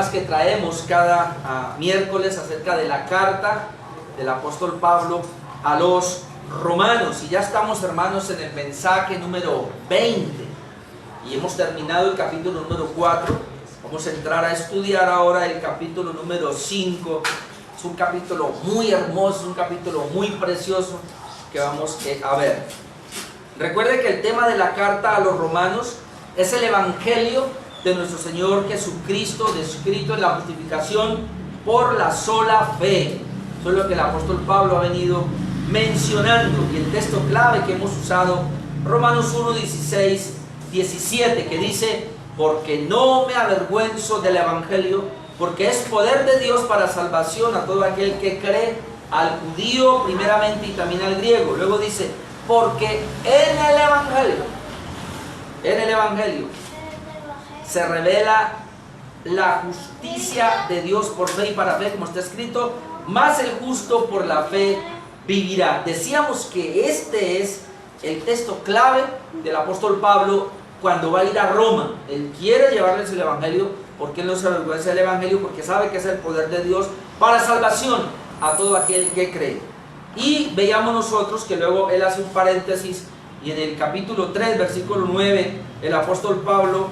temas que traemos cada miércoles acerca de la carta del apóstol Pablo a los romanos. Y ya estamos, hermanos, en el mensaje número 20 y hemos terminado el capítulo número 4. Vamos a entrar a estudiar ahora el capítulo número 5. Es un capítulo muy hermoso, un capítulo muy precioso que vamos a ver. Recuerde que el tema de la carta a los romanos es el evangelio de nuestro Señor Jesucristo, descrito en la justificación por la sola fe. Eso es lo que el apóstol Pablo ha venido mencionando. Y el texto clave que hemos usado, Romanos 1, 16, 17, que dice: porque no me avergüenzo del evangelio, porque es poder de Dios para salvación a todo aquel que cree, al judío primeramente y también al griego. Luego dice: porque en el evangelio se revela la justicia de Dios por fe y para fe, como está escrito: mas el justo por la fe vivirá. Decíamos que este es el texto clave del apóstol Pablo cuando va a ir a Roma. Él quiere llevarles el evangelio, porque él no se avergüenza del evangelio, porque sabe que es el poder de Dios para salvación a todo aquel que cree. Y veíamos nosotros que luego él hace un paréntesis, y en el capítulo 3, versículo 9, el apóstol Pablo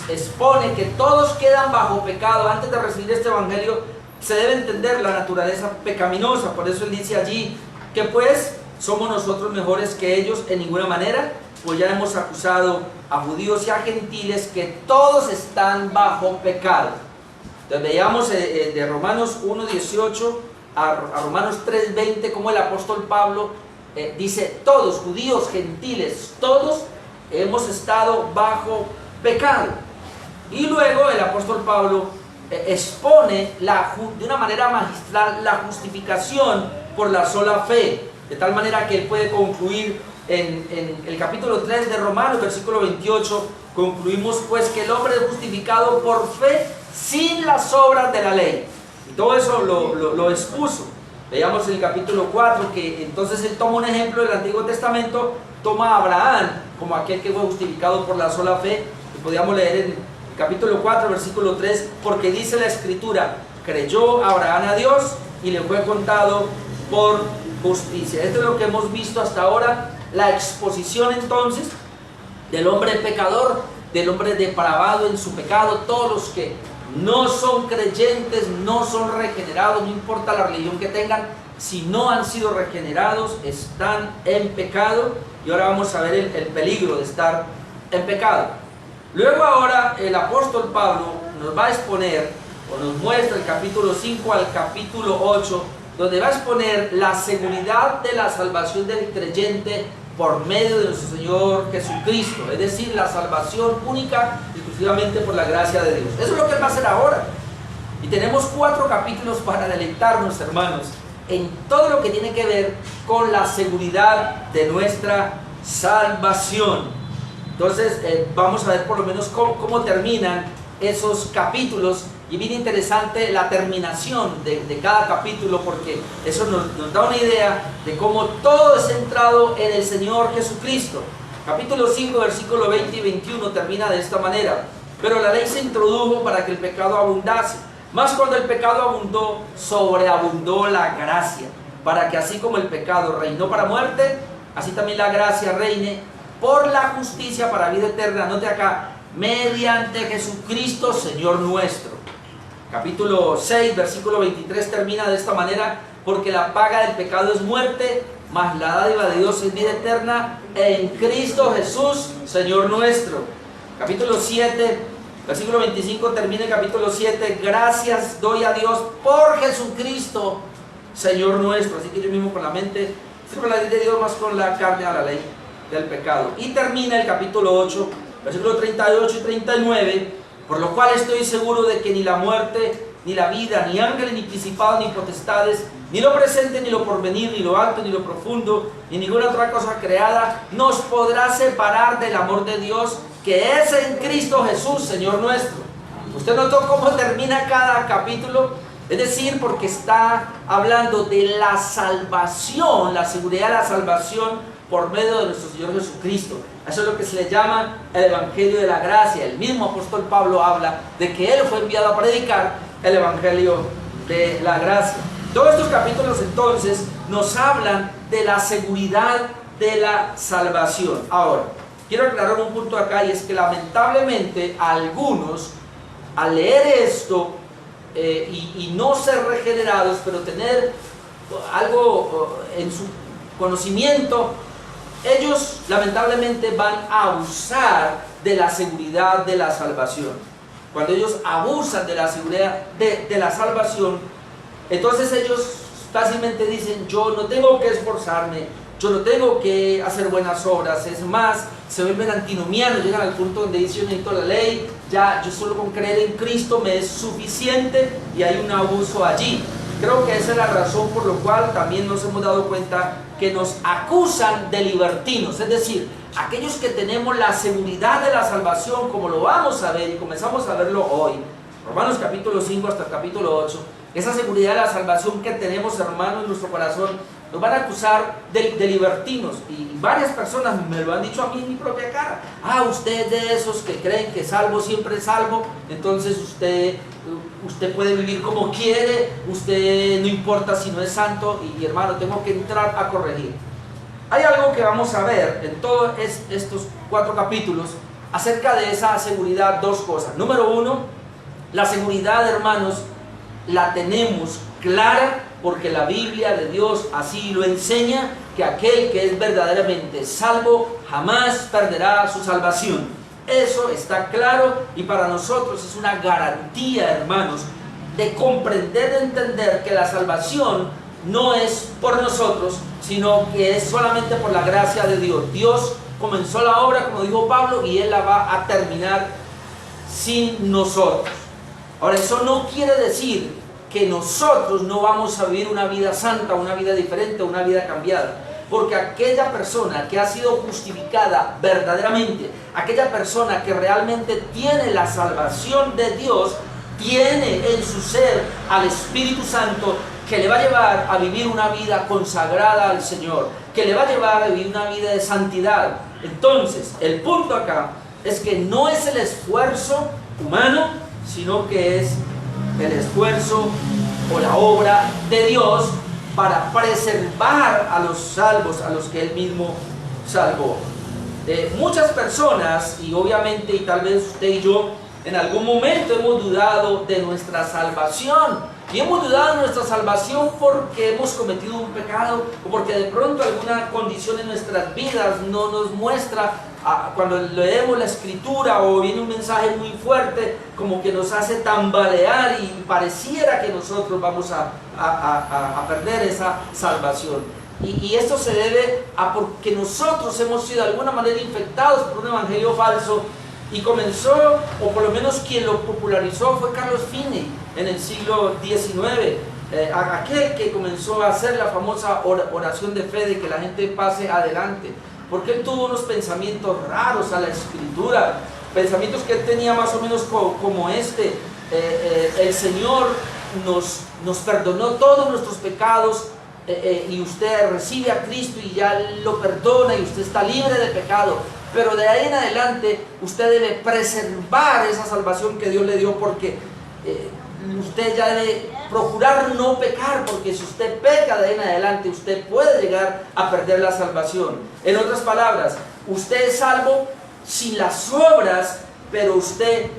expone que todos quedan bajo pecado. Antes de recibir este evangelio se debe entender la naturaleza pecaminosa. Por eso él dice allí que pues somos nosotros mejores que ellos en ninguna manera, pues ya hemos acusado a judíos y a gentiles que todos están bajo pecado. Entonces veíamos de Romanos 1:18 a Romanos 3:20 como el apóstol Pablo dice: todos, judíos, gentiles, todos hemos estado bajo pecado. Y luego el apóstol Pablo expone de una manera magistral la justificación por la sola fe, de tal manera que él puede concluir en el capítulo 3 de Romanos, versículo 28, concluimos pues que el hombre es justificado por fe sin las obras de la ley. Y todo eso lo expuso. Veamos en el capítulo 4 que entonces él toma un ejemplo del Antiguo Testamento, toma a Abraham como aquel que fue justificado por la sola fe. Y podíamos leer en el capítulo 4, versículo 3, porque dice la Escritura: creyó Abraham a Dios y le fue contado por justicia. Esto es lo que hemos visto hasta ahora, la exposición entonces del hombre pecador, del hombre depravado en su pecado. Todos los que no son creyentes, no son regenerados, no importa la religión que tengan, si no han sido regenerados, están en pecado. Y ahora vamos a ver el peligro de estar en pecado. Luego ahora el apóstol Pablo nos va a exponer, o nos muestra el capítulo 5 al capítulo 8, donde va a exponer la seguridad de la salvación del creyente por medio de nuestro Señor Jesucristo, es decir, la salvación única exclusivamente por la gracia de Dios. Eso es lo que él va a hacer ahora. Y tenemos 4 capítulos para deleitarnos, hermanos, en todo lo que tiene que ver con la seguridad de nuestra salvación. Entonces vamos a ver por lo menos cómo terminan esos capítulos. Y bien interesante la terminación de cada capítulo, porque eso nos da una idea de cómo todo es centrado en el Señor Jesucristo. Capítulo 5, versículo 20 y 21 termina de esta manera: pero la ley se introdujo para que el pecado abundase, mas cuando el pecado abundó, sobreabundó la gracia, para que así como el pecado reinó para muerte, así también la gracia reine por la justicia para vida eterna. Note acá: mediante Jesucristo Señor nuestro. Capítulo 6, versículo 23 termina de esta manera: porque la paga del pecado es muerte, mas la dádiva de Dios es vida eterna en Cristo Jesús Señor nuestro. Capítulo 7, versículo 25 termina el capítulo 7: gracias doy a Dios por Jesucristo Señor nuestro. Así que yo mismo con la mente sirvo la ley de Dios, más con la carne a la ley del pecado. Y termina el capítulo 8, versículo 38 y 39: por lo cual estoy seguro de que ni la muerte, ni la vida, ni ángeles, ni principados, ni potestades, ni lo presente, ni lo porvenir, ni lo alto, ni lo profundo, ni ninguna otra cosa creada nos podrá separar del amor de Dios que es en Cristo Jesús Señor nuestro. ¿Usted notó cómo termina cada capítulo? Es decir, porque está hablando de la salvación, la seguridad de la salvación por medio de nuestro Señor Jesucristo. Eso es lo que se le llama el Evangelio de la Gracia. El mismo apóstol Pablo habla de que él fue enviado a predicar el Evangelio de la Gracia. Todos estos capítulos entonces nos hablan de la seguridad de la salvación. Ahora, quiero aclarar un punto acá, y es que lamentablemente algunos, al leer esto y no ser regenerados, pero tener algo en su conocimiento, ellos lamentablemente van a abusar de la seguridad de la salvación. Cuando ellos abusan de la seguridad de la salvación, entonces ellos fácilmente dicen: yo no tengo que esforzarme, yo no tengo que hacer buenas obras. Es más, se vuelven antinomianos, llegan al punto donde dicen: yo necesito la ley, ya yo solo con creer en Cristo me es suficiente, y hay un abuso allí. Creo que esa es la razón por la cual también nos hemos dado cuenta que nos acusan de libertinos, es decir, aquellos que tenemos la seguridad de la salvación, como lo vamos a ver y comenzamos a verlo hoy, Romanos capítulo 5 hasta el capítulo 8, esa seguridad de la salvación que tenemos, hermanos, en nuestro corazón, nos van a acusar de libertinos. Y varias personas me lo han dicho a mí en mi propia cara: usted es de esos que creen que salvo siempre es salvo, entonces usted puede vivir como quiere, usted no importa si no es santo. Y hermano, tengo que entrar a corregir. Hay algo que vamos a ver en todos estos 4 capítulos acerca de esa seguridad, 2 cosas. Número 1, la seguridad, hermanos, la tenemos clara porque la Biblia de Dios así lo enseña, que aquel que es verdaderamente salvo jamás perderá su salvación. Eso está claro, y para nosotros es una garantía, hermanos, de comprender, de entender que la salvación no es por nosotros, sino que es solamente por la gracia de Dios. Dios comenzó la obra, como dijo Pablo, y Él la va a terminar sin nosotros. Ahora, eso no quiere decir que nosotros no vamos a vivir una vida santa, una vida diferente, una vida cambiada. Porque aquella persona que ha sido justificada verdaderamente, aquella persona que realmente tiene la salvación de Dios, tiene en su ser al Espíritu Santo, que le va a llevar a vivir una vida consagrada al Señor, que le va a llevar a vivir una vida de santidad. Entonces, el punto acá es que no es el esfuerzo humano, sino que es el esfuerzo o la obra de Dios para preservar a los salvos, a los que Él mismo salvó. Muchas personas, y obviamente, y tal vez usted y yo, en algún momento hemos dudado de nuestra salvación. Y hemos dudado de nuestra salvación porque hemos cometido un pecado, o porque de pronto alguna condición en nuestras vidas no nos muestra, cuando leemos la Escritura o viene un mensaje muy fuerte, como que nos hace tambalear y pareciera que nosotros vamos a perder esa salvación. Y esto se debe a porque nosotros hemos sido de alguna manera infectados por un evangelio falso. Y comenzó, o por lo menos quien lo popularizó, fue Carlos Finney en el siglo XIX, aquel que comenzó a hacer la famosa oración de fe, de que la gente pase adelante, porque él tuvo unos pensamientos raros a la Escritura, pensamientos que él tenía más o menos como este: el Señor nos perdonó todos nuestros pecados, y usted recibe a Cristo y ya lo perdona y usted está libre de pecado. Pero de ahí en adelante usted debe preservar esa salvación que Dios le dio, porque usted ya debe procurar no pecar, porque si usted peca de ahí en adelante, usted puede llegar a perder la salvación. En otras palabras, usted es salvo sin las obras, pero usted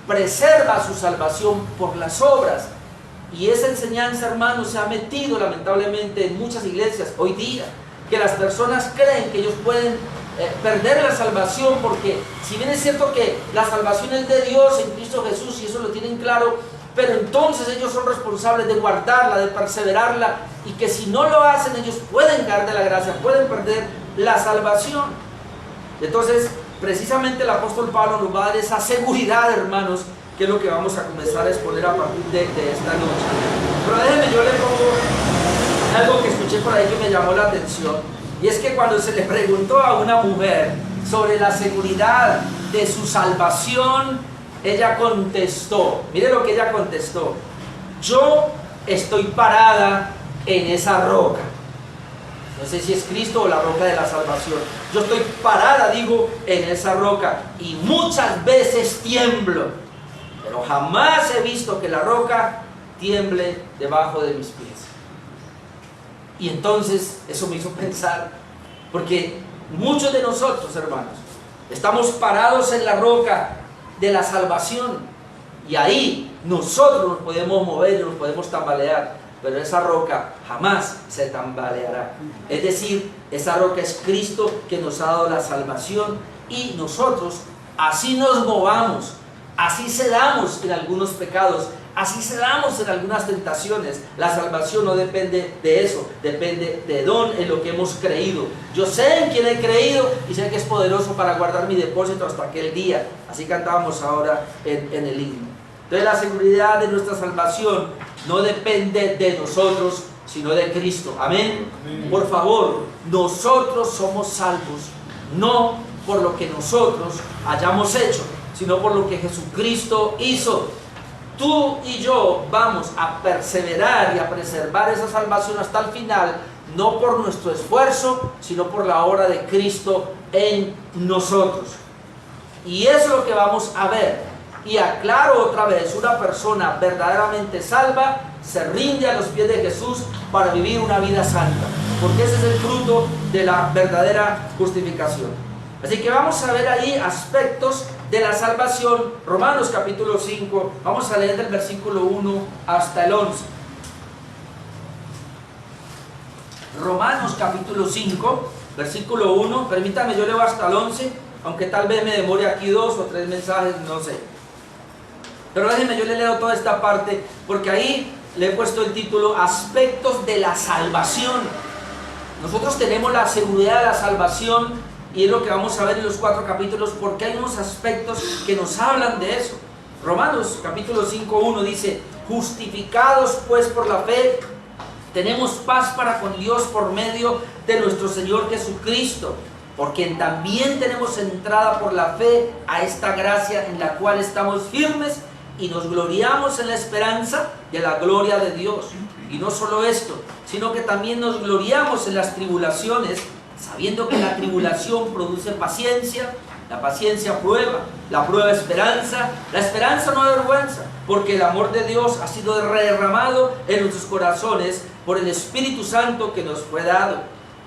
preserva su salvación por las obras. Y esa enseñanza, hermanos, se ha metido lamentablemente en muchas iglesias hoy día, que las personas creen que ellos pueden perder la salvación, porque si bien es cierto que la salvación es de Dios en Cristo Jesús, y eso lo tienen claro, pero entonces ellos son responsables de guardarla, de perseverarla, y que si no lo hacen ellos pueden caer de la gracia, pueden perder la salvación. Entonces, precisamente el apóstol Pablo nos va a dar esa seguridad, hermanos, que es lo que vamos a comenzar a exponer a partir de esta noche. Pero déjenme, yo le pongo algo que escuché por ahí que me llamó la atención. Y es que cuando se le preguntó a una mujer sobre la seguridad de su salvación, ella contestó, mire lo que ella contestó: yo estoy parada en esa roca. No sé si es Cristo o la roca de la salvación. Yo estoy parada, digo, en esa roca y muchas veces tiemblo, pero jamás he visto que la roca tiemble debajo de mis pies. Y entonces eso me hizo pensar, porque muchos de nosotros, hermanos, estamos parados en la roca de la salvación y ahí nosotros nos podemos mover y nos podemos tambalear, pero esa roca jamás se tambaleará. Es decir, esa roca es Cristo, que nos ha dado la salvación, y nosotros, así nos movamos, así cedamos en algunos pecados, así cedamos en algunas tentaciones, la salvación no depende de eso, depende de en lo que hemos creído. Yo sé en quién he creído y sé que es poderoso para guardar mi depósito hasta aquel día. Así cantábamos ahora en el himno. Entonces la seguridad de nuestra salvación no depende de nosotros, sino de Cristo. Amén. Amén. Por favor, nosotros somos salvos, no por lo que nosotros hayamos hecho, sino por lo que Jesucristo hizo. Tú y yo vamos a perseverar y a preservar esa salvación hasta el final, no por nuestro esfuerzo, sino por la obra de Cristo en nosotros. Y eso es lo que vamos a ver. Y aclaro otra vez, una persona verdaderamente salva se rinde a los pies de Jesús para vivir una vida santa, porque ese es el fruto de la verdadera justificación. Así que vamos a ver ahí aspectos de la salvación. Romanos capítulo 5, vamos a leer del versículo 1 hasta el 11. Romanos capítulo 5, versículo 1, permítame, yo leo hasta el 11, aunque tal vez me demore aquí 2 o 3 mensajes, no sé. Pero déjenme, yo le leo toda esta parte, porque ahí le he puesto el título Aspectos de la salvación. Nosotros tenemos la seguridad de la salvación, y es lo que vamos a ver en los 4 capítulos, porque hay unos aspectos que nos hablan de eso. Romanos capítulo 5:1 dice: justificados pues por la fe, tenemos paz para con Dios por medio de nuestro Señor Jesucristo, por quien también tenemos entrada por la fe a esta gracia en la cual estamos firmes y nos gloriamos en la esperanza de la gloria de Dios. Y no solo esto, sino que también nos gloriamos en las tribulaciones, sabiendo que la tribulación produce paciencia, la paciencia prueba, la prueba esperanza, la esperanza no avergüenza, porque el amor de Dios ha sido derramado en nuestros corazones por el Espíritu Santo que nos fue dado.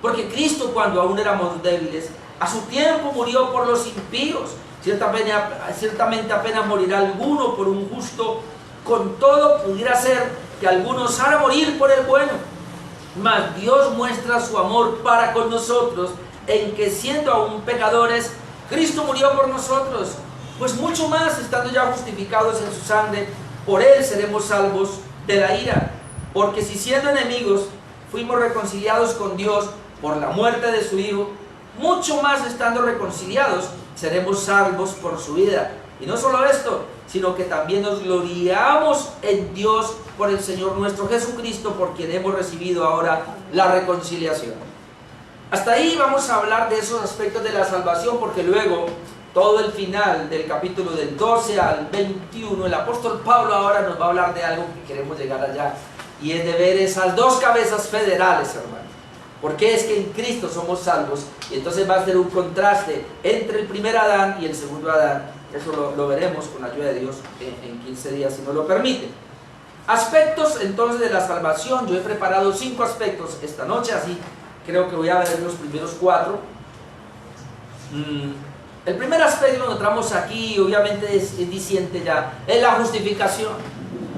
Porque Cristo, cuando aún éramos débiles, a su tiempo murió por los impíos. Ciertamente apenas morirá alguno por un justo, con todo pudiera ser que alguno osara morir por el bueno. Mas Dios muestra su amor para con nosotros, en que siendo aún pecadores, Cristo murió por nosotros. Pues mucho más, estando ya justificados en su sangre, por Él seremos salvos de la ira. Porque si siendo enemigos fuimos reconciliados con Dios por la muerte de su Hijo, mucho más estando reconciliados seremos salvos por su vida. Y no solo esto, sino que también nos gloriamos en Dios por el Señor nuestro Jesucristo, por quien hemos recibido ahora la reconciliación. Hasta ahí vamos a hablar de esos aspectos de la salvación, porque luego todo el final del capítulo del 12 al 21, el apóstol Pablo ahora nos va a hablar de algo que queremos llegar allá, y es de ver esas dos cabezas federales, hermano. Porque es que en Cristo somos salvos, y entonces va a ser un contraste entre el primer Adán y el segundo Adán. Eso lo veremos con la ayuda de Dios en 15 días, si nos lo permite. Aspectos entonces de la salvación. Yo he preparado 5 aspectos esta noche, así creo que voy a ver los primeros 4. El primer aspecto que encontramos aquí, obviamente es diciente ya, es la justificación.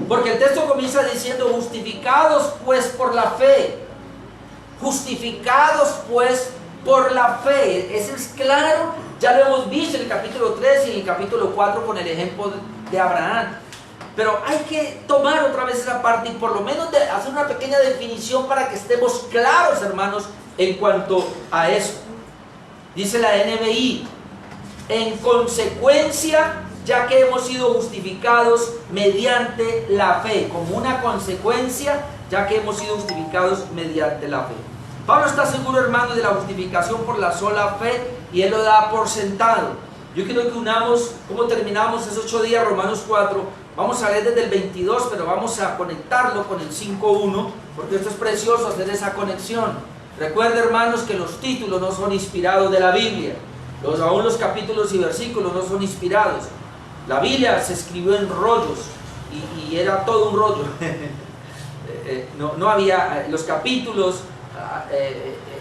Porque el texto comienza diciendo: justificados pues por la fe. Justificados pues por la fe. Eso es claro, ya lo hemos visto en el capítulo 3 y en el capítulo 4 con el ejemplo de Abraham. Pero hay que tomar otra vez esa parte y por lo menos hacer una pequeña definición para que estemos claros, hermanos, en cuanto a eso. Dice la NBI: en consecuencia, ya que hemos sido justificados mediante la fe. Como una consecuencia, ya que hemos sido justificados mediante la fe. Pablo está seguro, hermano, de la justificación por la sola fe, y él lo da por sentado. Yo quiero que unamos cómo terminamos esos 8 días, Romanos 4. Vamos a leer desde el 22, pero vamos a conectarlo con el 5.1, porque esto es precioso hacer esa conexión. Recuerda, hermanos, que los títulos no son inspirados de la Biblia. Aún los capítulos y versículos no son inspirados. La Biblia se escribió en rollos y era todo un rollo. No había los capítulos,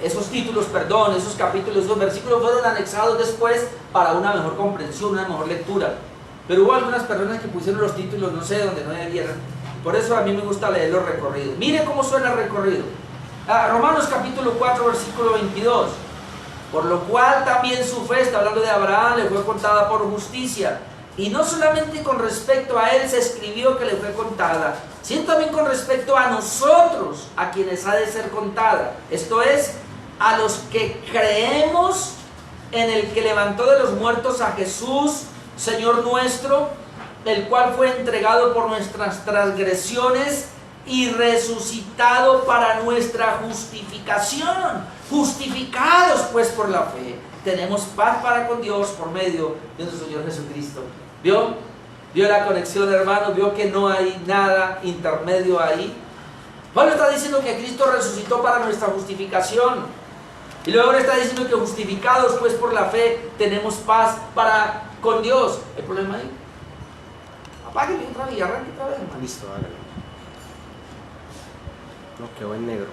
esos títulos, perdón, esos capítulos, esos versículos fueron anexados después para una mejor comprensión, una mejor lectura. Pero hubo algunas personas que pusieron los títulos, no sé, donde no debieran. Por eso a mí me gusta leer los recorridos. Mire cómo suena el recorrido. Romanos capítulo 4, versículo 22. Por lo cual también su fe, está hablando de Abraham, le fue contada por justicia. Y no solamente con respecto a él se escribió que le fue contada, sino también con respecto a nosotros, a quienes ha de ser contada. Esto es, a los que creemos en el que levantó de los muertos a Jesús, Señor nuestro, el cual fue entregado por nuestras transgresiones y resucitado para nuestra justificación. Justificados pues por la fe, tenemos paz para con Dios por medio de nuestro Señor Jesucristo. ¿Vio? ¿Vio la conexión, hermanos? ¿Vio que no hay nada intermedio ahí? Pablo está diciendo que Cristo resucitó para nuestra justificación. Y luego le está diciendo que justificados pues por la fe tenemos paz para con Dios. ¿El problema ahí? Apáguenle otra vez y arranque otra vez, hermano. Listo, hágalo. No, quedó en negro.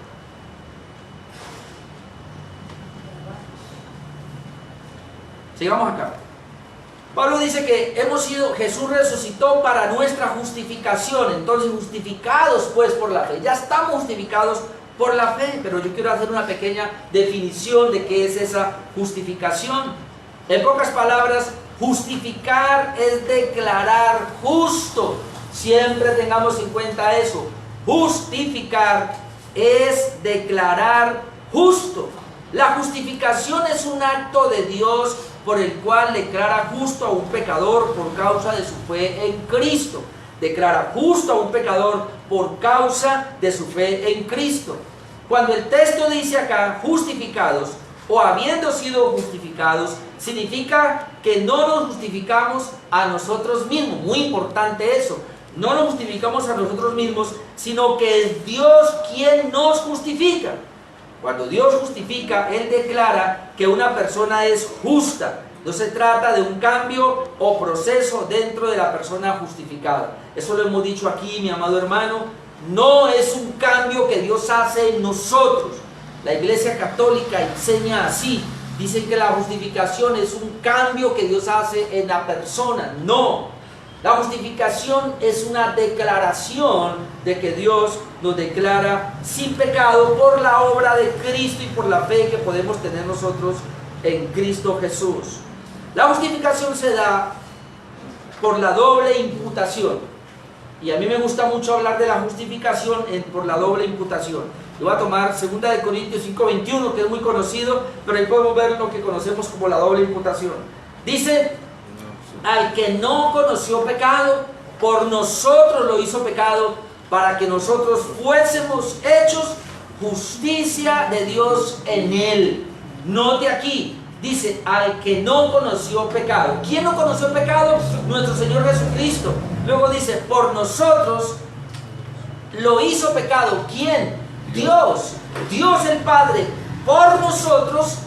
Sigamos acá. Pablo dice que Jesús resucitó para nuestra justificación. Entonces, justificados pues por la fe. Ya estamos justificados por la fe, pero yo quiero hacer una pequeña definición de qué es esa justificación. En pocas palabras, justificar es declarar justo. Siempre tengamos en cuenta eso. Justificar es declarar justo. La justificación es un acto de Dios por el cual declara justo a un pecador por causa de su fe en Cristo. Declara justo a un pecador por causa de su fe en Cristo. Cuando el texto dice acá, justificados o habiendo sido justificados, significa que no nos justificamos a nosotros mismos. Muy importante eso. No nos justificamos a nosotros mismos, sino que es Dios quien nos justifica. Cuando Dios justifica, Él declara que una persona es justa. No se trata de un cambio o proceso dentro de la persona justificada. Eso lo hemos dicho aquí, mi amado hermano. No es un cambio que Dios hace en nosotros. La Iglesia Católica enseña así. Dicen que la justificación es un cambio que Dios hace en la persona. No. La justificación es una declaración de que Dios nos declara sin pecado por la obra de Cristo y por la fe que podemos tener nosotros en Cristo Jesús. La justificación se da por la doble imputación. Y a mí me gusta mucho hablar de la justificación por la doble imputación. Yo voy a tomar 2 Corintios 5:21, que es muy conocido, pero ahí podemos ver lo que conocemos como la doble imputación. Dice: al que no conoció pecado, por nosotros lo hizo pecado, para que nosotros fuésemos hechos justicia de Dios en él. Note aquí, dice, al que no conoció pecado. ¿Quién no conoció pecado? Nuestro Señor Jesucristo. Luego dice, por nosotros lo hizo pecado. ¿Quién? Dios. Dios el Padre, por nosotros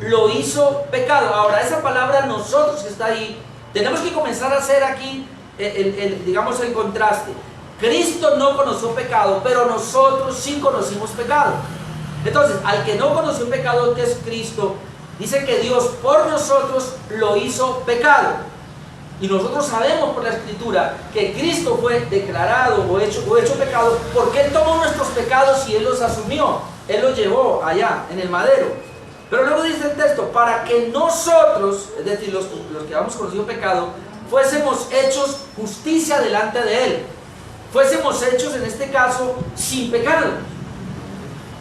lo hizo pecado. Ahora, esa palabra nosotros que está ahí, tenemos que comenzar a hacer aquí digamos el contraste. Cristo no conoció pecado, pero nosotros sí conocimos pecado. Entonces, al que no conoció pecado, que es Cristo, dice que Dios por nosotros lo hizo pecado. Y nosotros sabemos por la Escritura que Cristo fue declarado o hecho pecado porque Él tomó nuestros pecados y Él los asumió. Él los llevó allá en el madero. Pero luego dice el texto, para que nosotros, es decir, los que habíamos conocido pecado, fuésemos hechos justicia delante de Él. Fuésemos hechos, en este caso, sin pecado.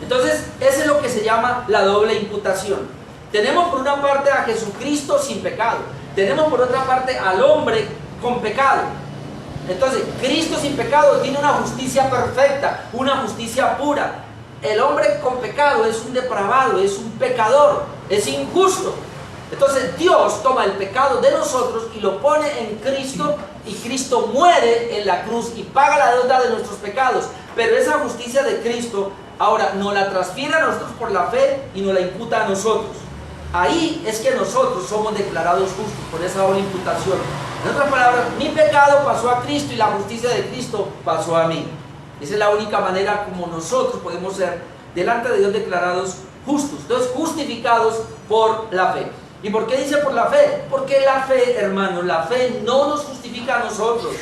Entonces, eso es lo que se llama la doble imputación. Tenemos por una parte a Jesucristo sin pecado. Tenemos por otra parte al hombre con pecado. Entonces, Cristo sin pecado tiene una justicia perfecta, una justicia pura. El hombre con pecado es un depravado, es un pecador, es injusto. Entonces Dios toma el pecado de nosotros y lo pone en Cristo, y Cristo muere en la cruz y paga la deuda de nuestros pecados. Pero esa justicia de Cristo Ahora, nos la transfiere a nosotros por la fe y nos la imputa a nosotros. Ahí es que nosotros somos declarados justos por esa doble imputación. En otras palabras, mi pecado pasó a Cristo y la justicia de Cristo pasó a mí. Esa es la única manera como nosotros podemos ser delante de Dios declarados justos. Entonces, justificados por la fe. ¿Y por qué dice por la fe? Porque la fe, hermanos, la fe no nos justifica a nosotros.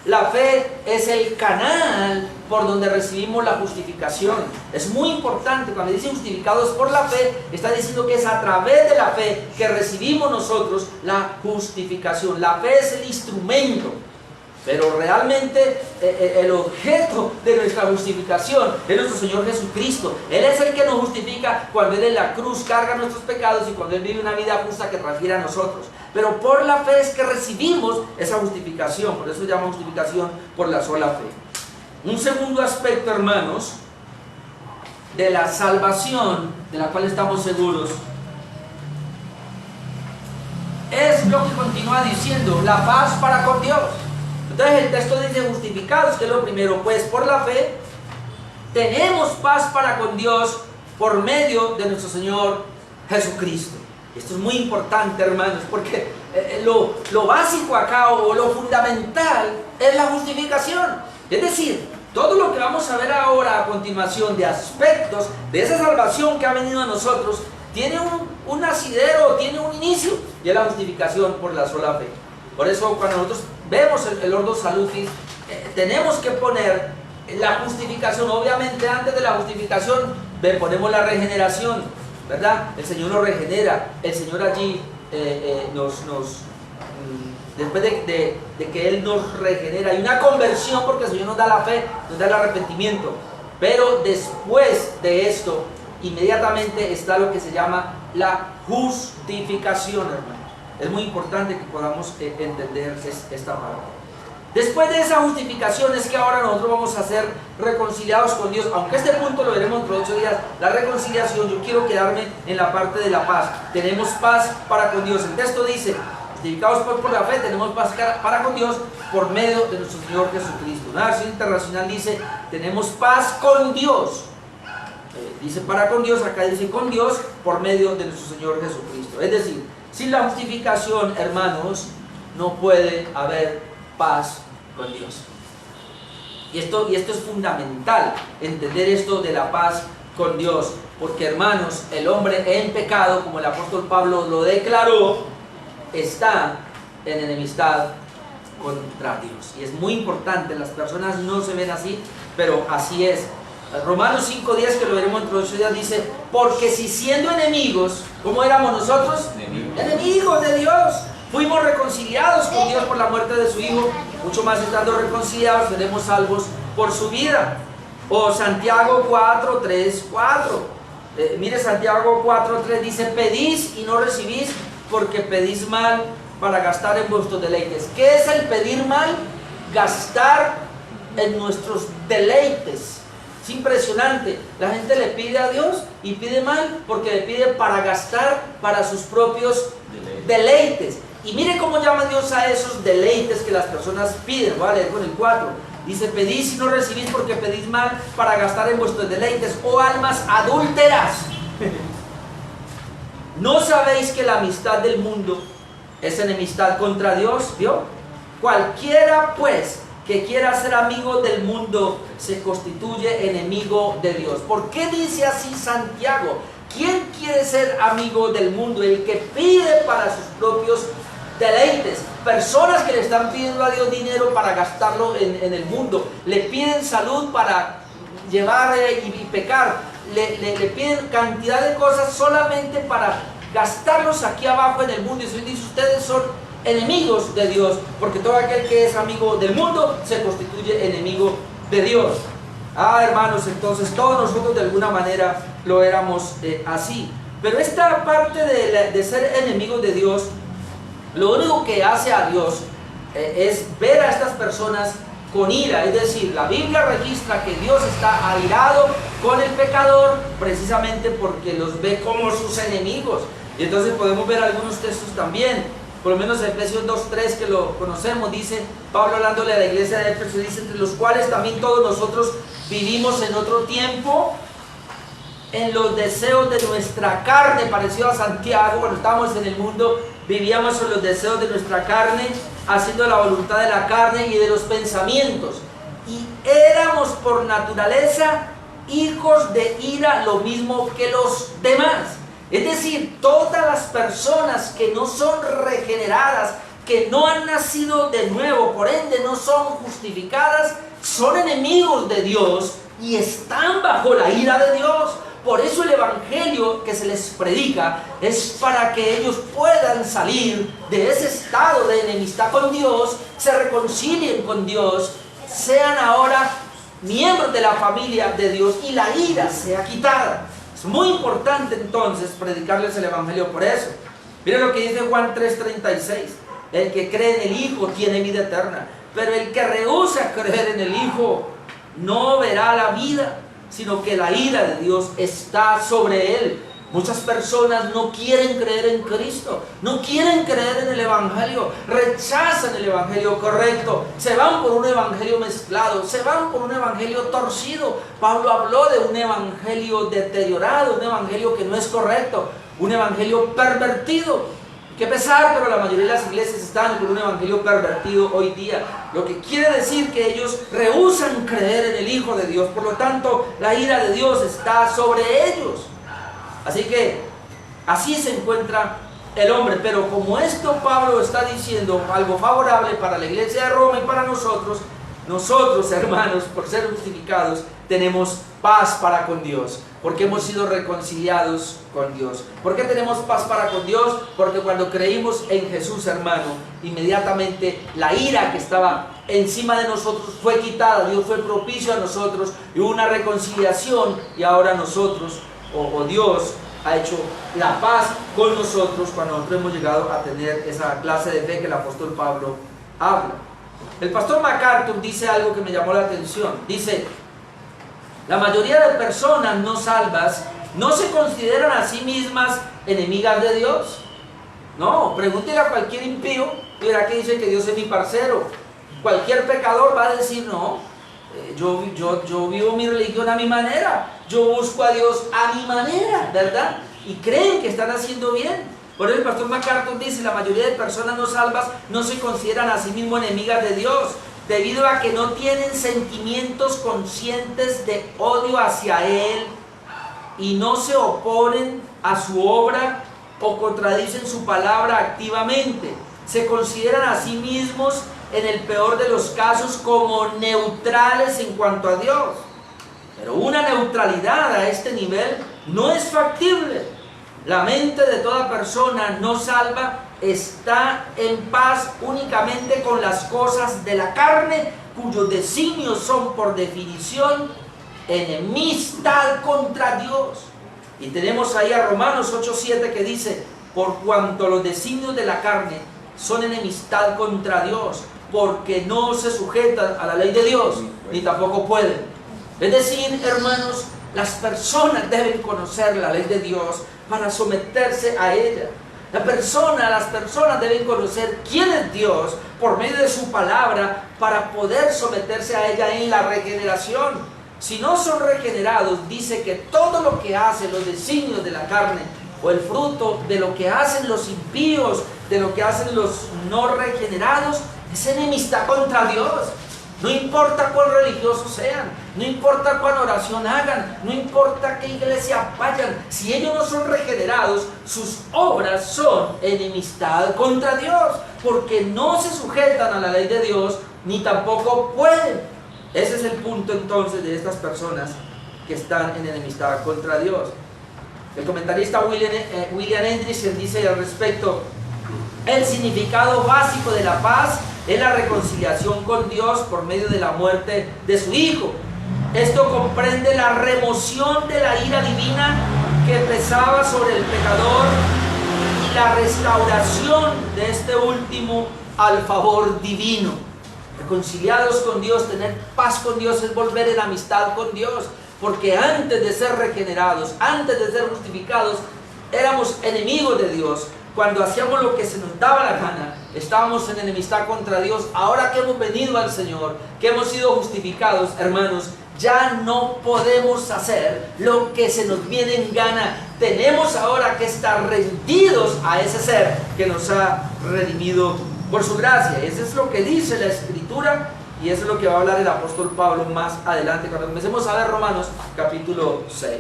La fe es el canal por donde recibimos la justificación. Es muy importante, cuando dice justificados por la fe, está diciendo que es a través de la fe que recibimos nosotros la justificación. La fe es el instrumento, pero realmente el objeto de nuestra justificación es nuestro Señor Jesucristo. Él es el que nos justifica cuando Él en la cruz carga nuestros pecados y cuando Él vive una vida justa que transfiere a nosotros. Pero por la fe es que recibimos esa justificación. Por eso se llama justificación por la sola fe. Un segundo aspecto, hermanos, de la salvación, de la cual estamos seguros, es lo que continúa diciendo, la paz para con Dios. Entonces el texto dice justificados, que es lo primero, pues por la fe tenemos paz para con Dios por medio de nuestro Señor Jesucristo. Esto es muy importante, hermanos, porque lo básico acá o lo fundamental es la justificación. Es decir, todo lo que vamos a ver ahora a continuación de aspectos de esa salvación que ha venido a nosotros tiene un asidero, tiene un inicio, y es la justificación por la sola fe. Por eso cuando nosotros vemos el Ordo Salutis, tenemos que poner la justificación. Obviamente antes de la justificación ponemos la regeneración, ¿verdad? El Señor nos regenera, el Señor allí después de que Él nos regenera, hay una conversión porque el Señor nos da la fe, nos da el arrepentimiento. Pero después de esto, inmediatamente está lo que se llama la justificación, hermano. Es muy importante que podamos entender esta parte. Después de esa justificación es que ahora nosotros vamos a ser reconciliados con Dios. Aunque este punto lo veremos dentro de 8 días, la reconciliación, yo quiero quedarme en la parte de la paz. Tenemos paz para con Dios. El texto dice, justificados por la fe, tenemos paz para con Dios por medio de nuestro Señor Jesucristo. Una versión internacional dice, tenemos paz con Dios. Dice para con Dios, acá dice con Dios por medio de nuestro Señor Jesucristo. Es decir, sin la justificación, hermanos, no puede haber paz con Dios. Y esto es fundamental, entender esto de la paz con Dios, porque, hermanos, el hombre en pecado, como el apóstol Pablo lo declaró, está en enemistad contra Dios. Y es muy importante, las personas no se ven así, pero así es. Romanos 5:10, que lo veremos dentro de 8 días, dice, porque si siendo enemigos, ¿cómo éramos nosotros? Enemigos de Dios, fuimos reconciliados con Dios por la muerte de su Hijo, mucho más estando reconciliados seremos salvos por su vida. O Santiago 4:3-4, mire, Santiago 4:3 dice, pedís y no recibís porque pedís mal para gastar en vuestros deleites. ¿Qué es el pedir mal? Gastar en nuestros deleites. Es impresionante, la gente le pide a Dios y pide mal porque le pide para gastar para sus propios deleites. Y mire cómo llama Dios a esos deleites que las personas piden. Voy a leer con el 4. Dice, pedís y no recibís porque pedís mal para gastar en vuestros deleites, oh almas adúlteras. ¿No sabéis que la amistad del mundo es enemistad contra Dios? ¿Vio? Cualquiera pues que quiera ser amigo del mundo se constituye enemigo de Dios. ¿Por qué dice así Santiago? ¿Quién quiere ser amigo del mundo? El que pide para sus propios deleites. Personas que le están pidiendo a Dios dinero para gastarlo en el mundo. Le piden salud para llevar y pecar. Le piden cantidad de cosas solamente para gastarlos aquí abajo en el mundo. Y Dios dice, ustedes son enemigos de Dios, porque todo aquel que es amigo del mundo se constituye enemigo de Dios. Hermanos, entonces todos nosotros de alguna manera lo éramos así. Pero esta parte de ser enemigos de Dios, lo único que hace a Dios es ver a estas personas con ira. Es decir, la Biblia registra que Dios está airado con el pecador precisamente porque los ve como sus enemigos. Y entonces podemos ver algunos textos también. Por lo menos Efesios 2:3, que lo conocemos, dice Pablo hablándole a la iglesia de Éfeso, dice, entre los cuales también todos nosotros vivimos en otro tiempo en los deseos de nuestra carne, parecido a Santiago. Cuando estábamos en el mundo, vivíamos en los deseos de nuestra carne, haciendo la voluntad de la carne y de los pensamientos. Y éramos por naturaleza hijos de ira, lo mismo que los demás. Es decir, todas las personas que no son regeneradas, que no han nacido de nuevo, por ende no son justificadas, son enemigos de Dios y están bajo la ira de Dios. Por eso el evangelio que se les predica es para que ellos puedan salir de ese estado de enemistad con Dios, se reconcilien con Dios, sean ahora miembros de la familia de Dios y la ira sea quitada. Es muy importante entonces predicarles el evangelio por eso. Miren lo que dice Juan 3:36. El que cree en el Hijo tiene vida eterna, pero el que rehúsa creer en el Hijo no verá la vida, sino que la ira de Dios está sobre él. Muchas personas no quieren creer en Cristo, no quieren creer en el evangelio, rechazan el evangelio correcto, se van por un evangelio mezclado, se van por un evangelio torcido. Pablo habló de un evangelio deteriorado, un evangelio que no es correcto, un evangelio pervertido. Qué pesar, pero la mayoría de las iglesias están con un evangelio pervertido hoy día. Lo que quiere decir que ellos rehúsan creer en el Hijo de Dios. Por lo tanto, la ira de Dios está sobre ellos. Así que así se encuentra el hombre. Pero como esto Pablo está diciendo algo favorable para la iglesia de Roma y para nosotros, hermanos, por ser justificados, tenemos paz para con Dios, porque hemos sido reconciliados con Dios. ¿Por qué tenemos paz para con Dios? Porque cuando creímos en Jesús, hermano, inmediatamente la ira que estaba encima de nosotros fue quitada. Dios fue propicio a nosotros y hubo una reconciliación, y ahora nosotros, o Dios, ha hecho la paz con nosotros cuando nosotros hemos llegado a tener esa clase de fe que el apóstol Pablo habla. El pastor MacArthur dice algo que me llamó la atención. Dice: la mayoría de personas no salvas no se consideran a sí mismas enemigas de Dios. No, pregúntele a cualquier impío y verá que dice que Dios es mi parcero. Cualquier pecador va a decir: no, yo vivo mi religión a mi manera, yo busco a Dios a mi manera, ¿verdad? Y creen que están haciendo bien. Por eso el pastor MacArthur dice: la mayoría de personas no salvas no se consideran a sí mismos enemigas de Dios, debido a que no tienen sentimientos conscientes de odio hacia Él y no se oponen a su obra o contradicen su palabra activamente. Se consideran a sí mismos, en el peor de los casos, como neutrales en cuanto a Dios. Pero una neutralidad a este nivel no es factible. La mente de toda persona no salva está en paz únicamente con las cosas de la carne, cuyos designios son por definición enemistad contra Dios. Y tenemos ahí a Romanos 8:7 que dice: por cuanto los designios de la carne son enemistad contra Dios, porque no se sujetan a la ley de Dios, ni tampoco pueden. Es decir, hermanos, las personas deben conocer la ley de Dios para someterse a ella. Las personas deben conocer quién es Dios por medio de su palabra para poder someterse a ella en la regeneración. Si no son regenerados, dice que todo lo que hacen los designios de la carne o el fruto de lo que hacen los impíos, de lo que hacen los no regenerados, es enemistad contra Dios. No importa cuán religiosos sean, no importa cuán oración hagan, no importa qué iglesia vayan, si ellos no son regenerados, sus obras son enemistad contra Dios, porque no se sujetan a la ley de Dios, ni tampoco pueden. Ese es el punto entonces de estas personas que están en enemistad contra Dios. El comentarista William Hendriksen dice al respecto: el significado básico de la paz es la reconciliación con Dios por medio de la muerte de su Hijo. Esto comprende la remoción de la ira divina que pesaba sobre el pecador y la restauración de este último al favor divino. Reconciliados con Dios, tener paz con Dios es volver en amistad con Dios, porque antes de ser regenerados, antes de ser justificados, éramos enemigos de Dios. Cuando hacíamos lo que se nos daba la gana, estábamos en enemistad contra Dios. Ahora que hemos venido al Señor, que hemos sido justificados, hermanos, ya no podemos hacer lo que se nos viene en gana. Tenemos ahora que estar rendidos a ese ser que nos ha redimido por su gracia. Eso es lo que dice la Escritura, y eso es lo que va a hablar el apóstol Pablo más adelante cuando comencemos a ver Romanos capítulo 6.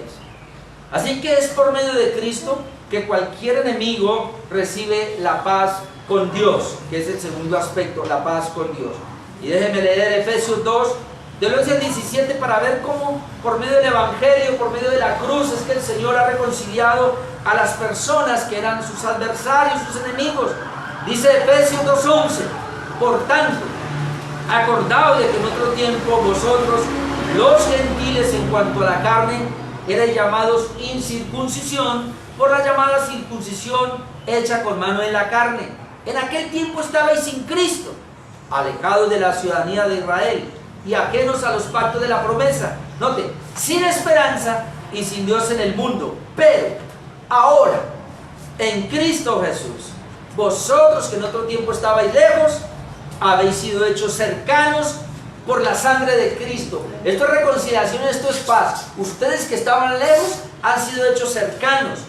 Así que es por medio de Cristo que cualquier enemigo recibe la paz con Dios, que es el segundo aspecto, la paz con Dios. Y déjenme leer Efesios 2, del 11 al 17, para ver cómo por medio del Evangelio, por medio de la cruz, es que el Señor ha reconciliado a las personas que eran sus adversarios, sus enemigos. Dice Efesios 2:11: por tanto, acordaos de que en otro tiempo vosotros, los gentiles, en cuanto a la carne, erais llamados incircuncisión por la llamada circuncisión hecha con mano en la carne. En aquel tiempo estabais sin Cristo, alejados de la ciudadanía de Israel y ajenos a los pactos de la promesa. Note, sin esperanza y sin Dios en el mundo. Pero ahora, en Cristo Jesús, vosotros que en otro tiempo estabais lejos, habéis sido hechos cercanos por la sangre de Cristo. Esto es reconciliación, esto es paz. Ustedes que estaban lejos han sido hechos cercanos.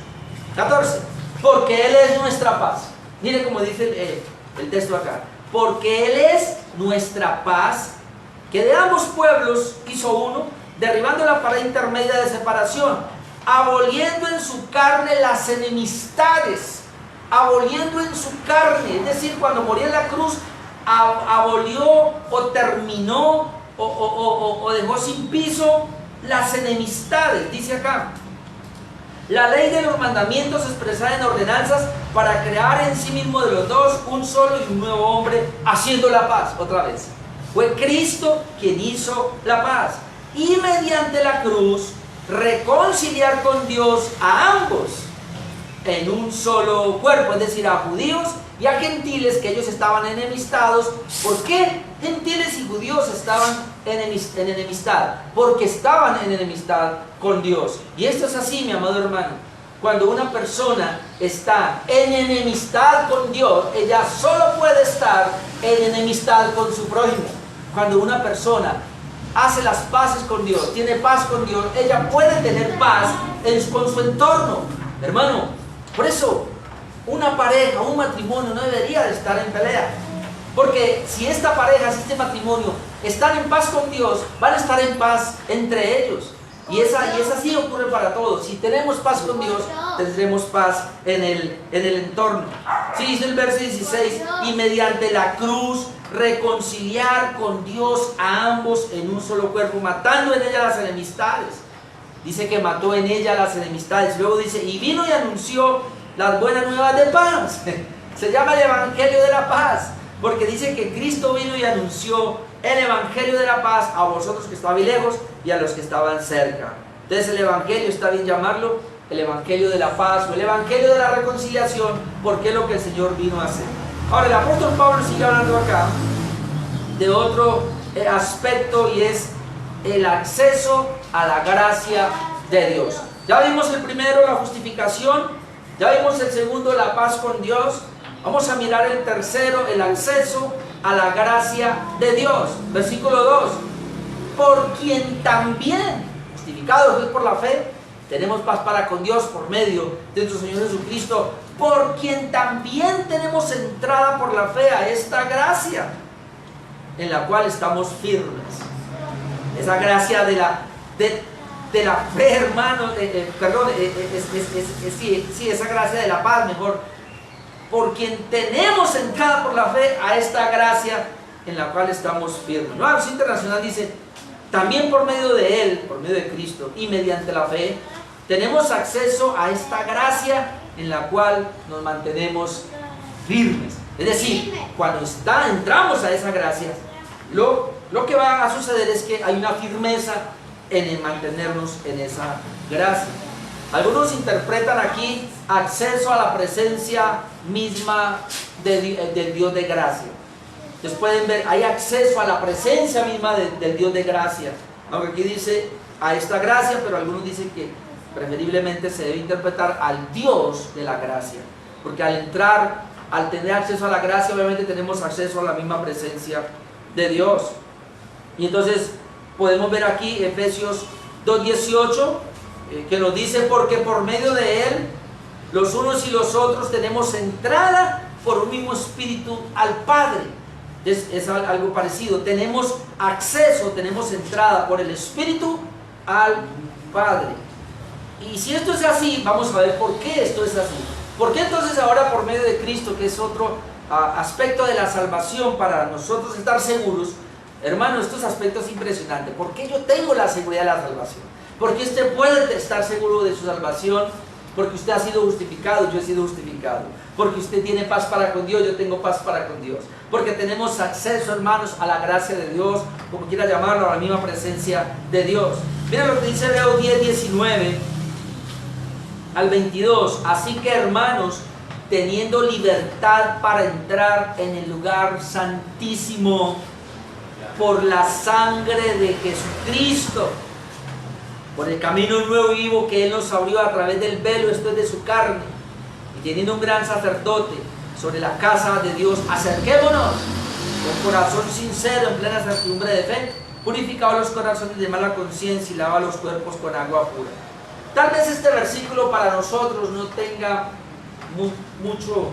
14. Porque Él es nuestra paz. Mire cómo dice el texto acá. Porque Él es nuestra paz, que de ambos pueblos hizo uno, derribando la pared intermedia de separación, aboliendo en su carne las enemistades. Aboliendo en su carne, es decir, cuando moría en la cruz, abolió o terminó o dejó sin piso las enemistades. Dice acá: la ley de los mandamientos expresada en ordenanzas, para crear en sí mismo de los dos un solo y un nuevo hombre, haciendo la paz. Otra vez, fue Cristo quien hizo la paz, y mediante la cruz reconciliar con Dios a ambos en un solo cuerpo, es decir, a judíos y a gentiles, que ellos estaban enemistados. ¿Por qué gentiles y judíos estaban en enemistad? Porque estaban en enemistad con Dios. Y esto es así, mi amado hermano. Cuando una persona está en enemistad con Dios, ella solo puede estar en enemistad con su prójimo. Cuando una persona hace las paces con Dios, tiene paz con Dios, ella puede tener paz con su entorno. Hermano, por eso una pareja, un matrimonio no debería de estar en pelea. Porque si esta pareja, si este matrimonio están en paz con Dios, van a estar en paz entre ellos. Y es así ocurre para todos. Si tenemos paz con Dios, tendremos paz en el entorno. Sí, dice el verso 16: y mediante la cruz reconciliar con Dios a ambos en un solo cuerpo, matando en ella las enemistades. Dice que mató en ella las enemistades. Luego dice: y vino y anunció las buenas nuevas de paz. Se llama el Evangelio de la paz, porque dice que Cristo vino y anunció el Evangelio de la paz a vosotros que estabais lejos y a los que estaban cerca. Entonces el Evangelio, está bien llamarlo el Evangelio de la paz o el Evangelio de la reconciliación, porque es lo que el Señor vino a hacer. Ahora el apóstol Pablo sigue hablando acá de otro aspecto, y es el acceso a la gracia de Dios. Ya vimos el primero, la justificación. Ya vimos el segundo, la paz con Dios. Vamos a mirar el tercero, el acceso a la gracia de Dios. Versículo 2: por quien también, justificados por la fe, tenemos paz para con Dios por medio de nuestro Señor Jesucristo, por quien también tenemos entrada por la fe a esta gracia, en la cual estamos firmes. Esa gracia de la fe, hermano, esa gracia de la paz, mejor. Por quien tenemos entrada por la fe a esta gracia en la cual estamos firmes. La versión internacional dice: también por medio de Él, por medio de Cristo, y mediante la fe, tenemos acceso a esta gracia en la cual nos mantenemos firmes. Es decir, cuando entramos a esa gracia, lo que va a suceder es que hay una firmeza en el mantenernos en esa gracia. Algunos interpretan aquí acceso a la presencia misma del Dios de gracia. Ustedes pueden ver, hay acceso a la presencia misma del Dios de gracia. Aunque aquí dice a esta gracia, pero algunos dicen que preferiblemente se debe interpretar al Dios de la gracia. Porque al tener acceso a la gracia, obviamente tenemos acceso a la misma presencia de Dios. Y entonces Podemos ver aquí Efesios 2:18, que nos dice: porque por medio de Él, los unos y los otros tenemos entrada por un mismo espíritu al Padre. Es algo parecido, tenemos acceso, tenemos entrada por el espíritu al Padre. Y si esto es así, vamos a ver por qué esto es así. ¿Por qué entonces ahora por medio de Cristo, que es otro aspecto de la salvación para nosotros estar seguros? Hermano, estos aspectos impresionantes. ¿Por qué yo tengo la seguridad de la salvación? Porque usted puede estar seguro de su salvación, porque usted ha sido justificado, yo he sido justificado. Porque usted tiene paz para con Dios, yo tengo paz para con Dios. Porque tenemos acceso, hermanos, a la gracia de Dios, como quiera llamarlo, a la misma presencia de Dios. Miren lo que dice Hebreos 10:19 al 22. Así que, hermanos, teniendo libertad para entrar en el lugar santísimo por la sangre de Jesucristo, por el camino nuevo y vivo que Él nos abrió a través del velo, esto es de su carne, y teniendo un gran sacerdote sobre la casa de Dios, acerquémonos con corazón sincero, en plena certidumbre de fe, purificados los corazones de mala conciencia y lavados los cuerpos con agua pura. Tal vez este versículo para nosotros no tenga mucho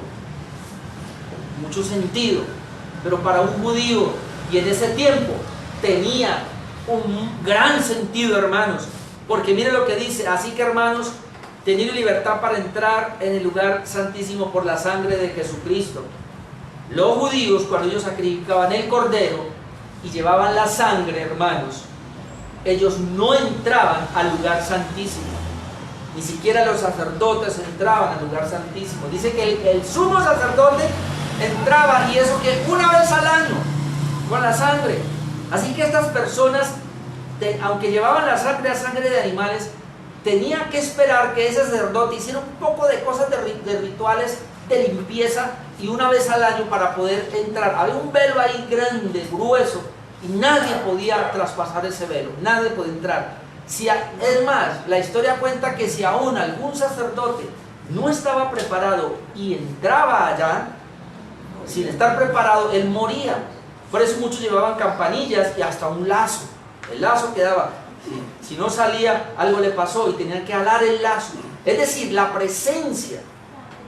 sentido, pero para un judío, y en ese tiempo tenía un gran sentido, hermanos, porque mire lo que dice: así que, hermanos, teniendo libertad para entrar en el lugar santísimo por la sangre de Jesucristo. Los judíos, cuando ellos sacrificaban el cordero y llevaban la sangre, hermanos, ellos no entraban al lugar santísimo. Ni siquiera los sacerdotes entraban al lugar santísimo. Dice que el sumo sacerdote entraba, y eso que una vez al año, con la sangre. Así que estas personas, aunque llevaban la sangre de animales, tenía que esperar que ese sacerdote hiciera un poco de cosas de rituales de limpieza, y una vez al año para poder entrar. Había un velo ahí grande, grueso, y nadie podía traspasar ese velo, nadie podía entrar. Es más, la historia cuenta que si aún algún sacerdote no estaba preparado y entraba allá, sin estar preparado, él moría. Por eso muchos llevaban campanillas y hasta un lazo. El lazo quedaba, si no salía, algo le pasó y tenían que alar el lazo. Es decir, la presencia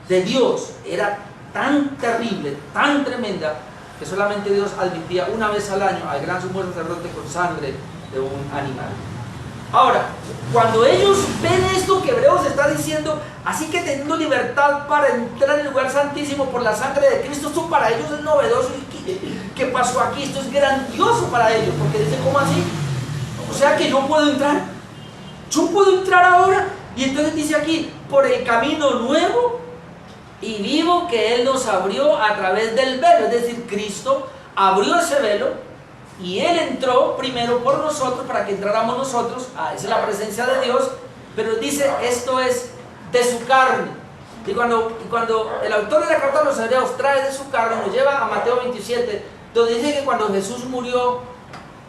de Dios era tan terrible, tan tremenda, que solamente Dios admitía una vez al año al gran sumo sacerdote con sangre de un animal. Ahora, cuando ellos ven esto que Hebreos está diciendo, así que teniendo libertad para entrar en el lugar santísimo por la sangre de Cristo, esto para ellos es novedoso. ¿Qué pasó aquí? Esto es grandioso para ellos, porque dicen: ¿cómo así? O sea que yo puedo entrar. Yo puedo entrar ahora. Y entonces dice aquí: por el camino nuevo y vivo que Él nos abrió a través del velo. Es decir, Cristo abrió ese velo y Él entró primero por nosotros para que entráramos nosotros. Esa es la presencia de Dios. Pero dice: esto es de su carne. Y cuando el autor de la carta a los Hebreos trae de su carne, nos lleva a Mateo 27, donde dice que cuando Jesús murió,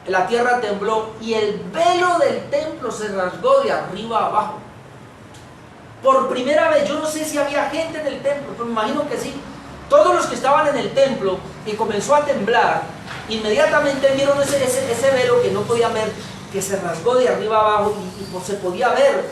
la tierra tembló y el velo del templo se rasgó de arriba a abajo. Por primera vez, yo no sé si había gente en el templo, pero me imagino que sí. Todos los que estaban en el templo y comenzó a temblar, inmediatamente vieron ese velo que no podían ver, que se rasgó de arriba a abajo y se podía ver.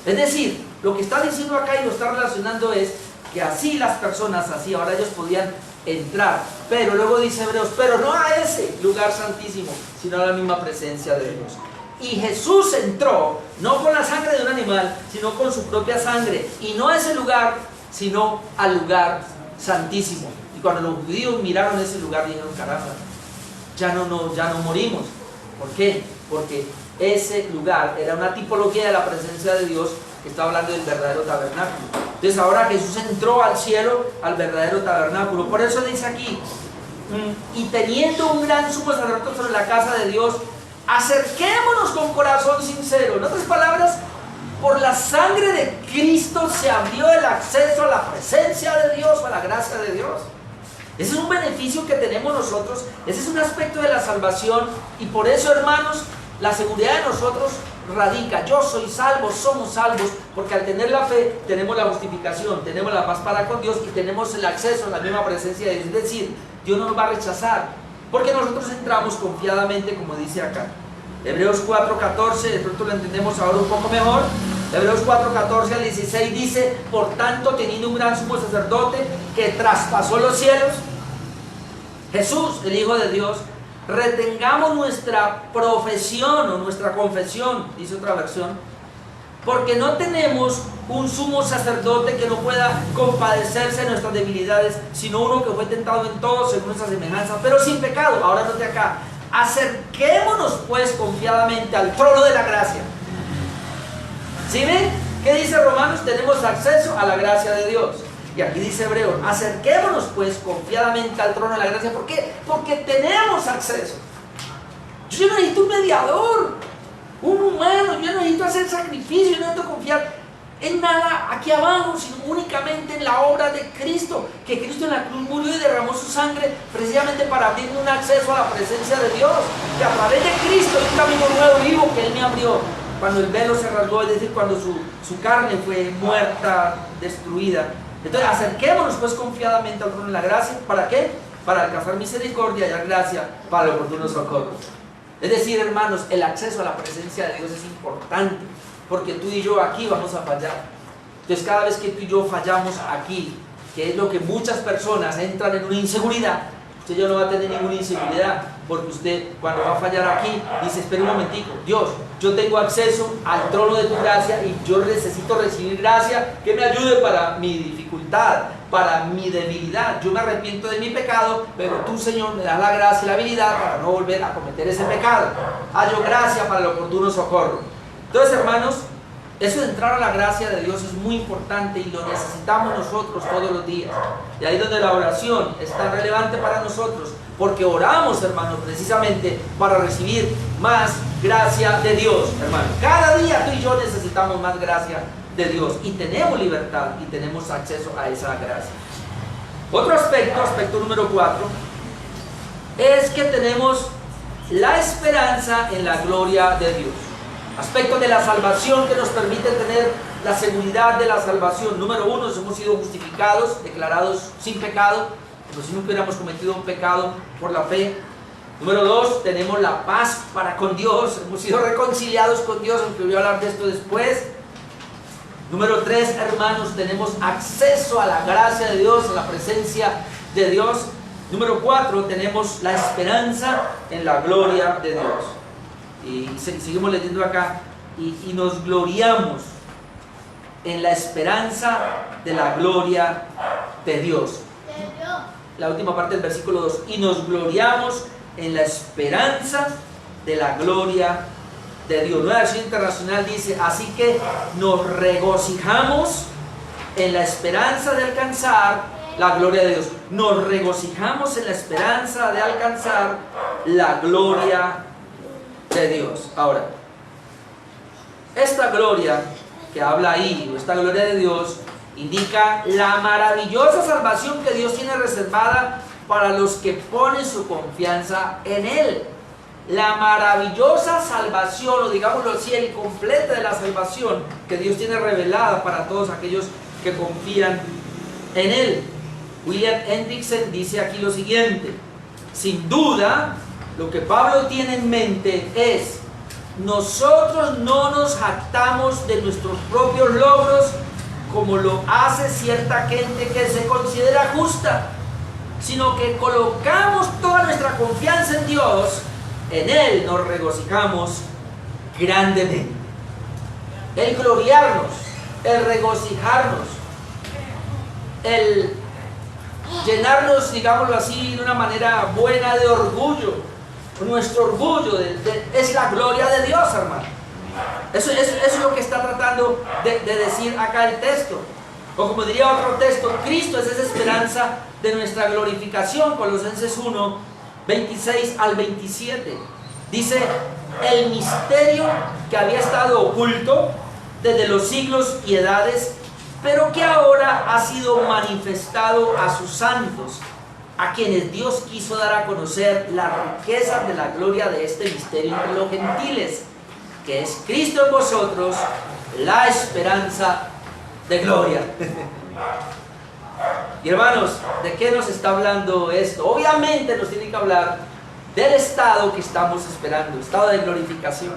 Es decir, lo que está diciendo acá y lo está relacionando es que así las personas, así ahora ellos podían entrar. Pero luego dice Hebreos: pero no a ese lugar santísimo, sino a la misma presencia de Dios. Y Jesús entró, no con la sangre de un animal, sino con su propia sangre. Y no a ese lugar, sino al lugar santísimo. Y cuando los judíos miraron ese lugar, dijeron: caramba, ya no morimos. ¿Por qué? Porque ese lugar era una tipología de la presencia de Dios, que está hablando del verdadero tabernáculo. Entonces ahora Jesús entró al cielo, al verdadero tabernáculo. Por eso dice aquí: y teniendo un gran sumo sacerdote sobre la casa de Dios, acerquémonos con corazón sincero. En otras palabras, por la sangre de Cristo se abrió el acceso a la presencia de Dios, a la gracia de Dios. Ese es un beneficio que tenemos nosotros, ese es un aspecto de la salvación, y por eso, hermanos, la seguridad de nosotros radica: yo soy salvo, somos salvos, porque al tener la fe tenemos la justificación, tenemos la paz para con Dios y tenemos el acceso a la misma presencia de Dios. Es decir, Dios no nos va a rechazar. Porque nosotros entramos confiadamente, como dice acá. Hebreos 4:14, de pronto lo entendemos ahora un poco mejor. Hebreos 4:14 al 16 dice: por tanto, teniendo un gran sumo sacerdote que traspasó los cielos, Jesús, el Hijo de Dios, retengamos nuestra profesión o nuestra confesión, dice otra versión, porque no tenemos un sumo sacerdote que no pueda compadecerse de nuestras debilidades, sino uno que fue tentado en todo según nuestra semejanza, pero sin pecado. Ahora note acá: acerquémonos pues confiadamente al trono de la gracia. ¿Sí ven? ¿Qué dice Romanos? Tenemos acceso a la gracia de Dios. Y aquí dice Hebreos: acerquémonos pues confiadamente al trono de la gracia. ¿Por qué? Porque tenemos acceso. Yo no necesito un mediador, un humano. Yo no necesito hacer sacrificio. Yo no necesito confiar en nada aquí abajo, sino únicamente en la obra de Cristo. Que Cristo en la cruz murió y derramó su sangre precisamente para abrirme un acceso a la presencia de Dios. Que a través de Cristo hay un camino nuevo vivo que Él me abrió. Cuando el velo se rasgó, es decir, cuando su carne fue muerta, destruida. Entonces acerquémonos pues confiadamente al trono de la gracia. ¿Para qué? Para alcanzar misericordia y hallar gracia para el oportuno socorro. Es decir, hermanos, el acceso a la presencia de Dios es importante, porque tú y yo aquí vamos a fallar. Entonces cada vez que tú y yo fallamos aquí, que es lo que muchas personas entran en una inseguridad, usted ya no va a tener ninguna inseguridad, porque usted cuando va a fallar aquí dice: espera un momentico, Dios, yo tengo acceso al trono de tu gracia y yo necesito recibir gracia que me ayude para mi dificultad, para mi debilidad. Yo me arrepiento de mi pecado, pero tú, Señor, me das la gracia y la habilidad para no volver a cometer ese pecado. Hallo gracia para el oportuno socorro. Entonces, hermanos, eso de entrar a la gracia de Dios es muy importante y lo necesitamos nosotros todos los días. Y ahí donde la oración es tan relevante para nosotros, porque oramos, hermanos, precisamente para recibir más gracia de Dios, hermanos. Cada día tú y yo necesitamos más gracia de Dios y tenemos libertad y tenemos acceso a esa gracia. Otro aspecto número 4, es que tenemos la esperanza en la gloria de Dios. Aspecto de la salvación que nos permite tener la seguridad de la salvación. Número 1, hemos sido justificados, declarados sin pecado, como si nunca hubiéramos cometido un pecado por la fe. Número 2, tenemos la paz para con Dios, hemos sido reconciliados con Dios, aunque voy a hablar de esto después. Número 3, hermanos, tenemos acceso a la gracia de Dios, a la presencia de Dios. Número 4, tenemos la esperanza en la gloria de Dios. Y seguimos leyendo acá: y nos gloriamos en la esperanza de la gloria de Dios. La última parte del versículo 2: y nos gloriamos en la esperanza de la gloria de Dios. Nueva Versión Internacional dice: así que nos regocijamos en la esperanza de alcanzar la gloria de Dios. Nos regocijamos en la esperanza de alcanzar la gloria de Dios. Ahora, esta gloria que habla ahí, esta gloria de Dios, indica la maravillosa salvación que Dios tiene reservada para los que ponen su confianza en Él. La maravillosa salvación, o digámoslo así, el completo de la salvación que Dios tiene revelada para todos aquellos que confían en Él. William Hendrickson dice aquí lo siguiente: sin duda, lo que Pablo tiene en mente es: nosotros no nos jactamos de nuestros propios logros como lo hace cierta gente que se considera justa, sino que colocamos toda nuestra confianza en Dios. En Él nos regocijamos grandemente. El gloriarnos, el regocijarnos, el llenarnos, digámoslo así, de una manera buena de orgullo. Nuestro orgullo es la gloria de Dios, hermano. Eso es lo que está tratando de decir acá el texto. O como diría otro texto: Cristo es esa esperanza de nuestra glorificación. Colosenses 1, 26 al 27. Dice: el misterio que había estado oculto desde los siglos y edades, pero que ahora ha sido manifestado a sus santos, a quienes Dios quiso dar a conocer las riquezas de la gloria de este misterio entre los gentiles, que es Cristo en vosotros, la esperanza de gloria. Y hermanos, ¿de qué nos está hablando esto? Obviamente nos tiene que hablar del estado que estamos esperando, estado de glorificación.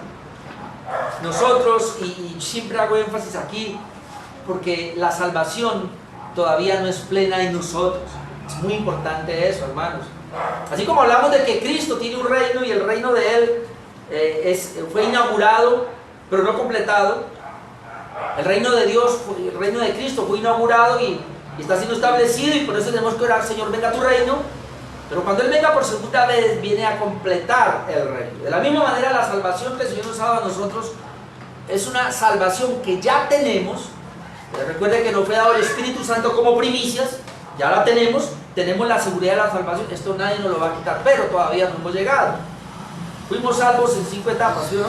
Nosotros, y siempre hago énfasis aquí, porque la salvación todavía no es plena en nosotros. Es muy importante eso, hermanos. Así como hablamos de que Cristo tiene un reino y el reino de Él fue inaugurado, pero no completado. El reino de Dios, el reino de Cristo fue inaugurado y está siendo establecido, y por eso tenemos que orar: Señor, venga tu reino. Pero cuando Él venga por segunda vez, viene a completar el reino. De la misma manera, la salvación que el Señor nos ha dado a nosotros es una salvación que ya tenemos. Recuerde que nos fue dado el Espíritu Santo como primicias. Ya la tenemos la seguridad de la salvación. Esto nadie nos lo va a quitar, pero todavía no hemos llegado. Fuimos salvos en 5 etapas, ¿sí o no?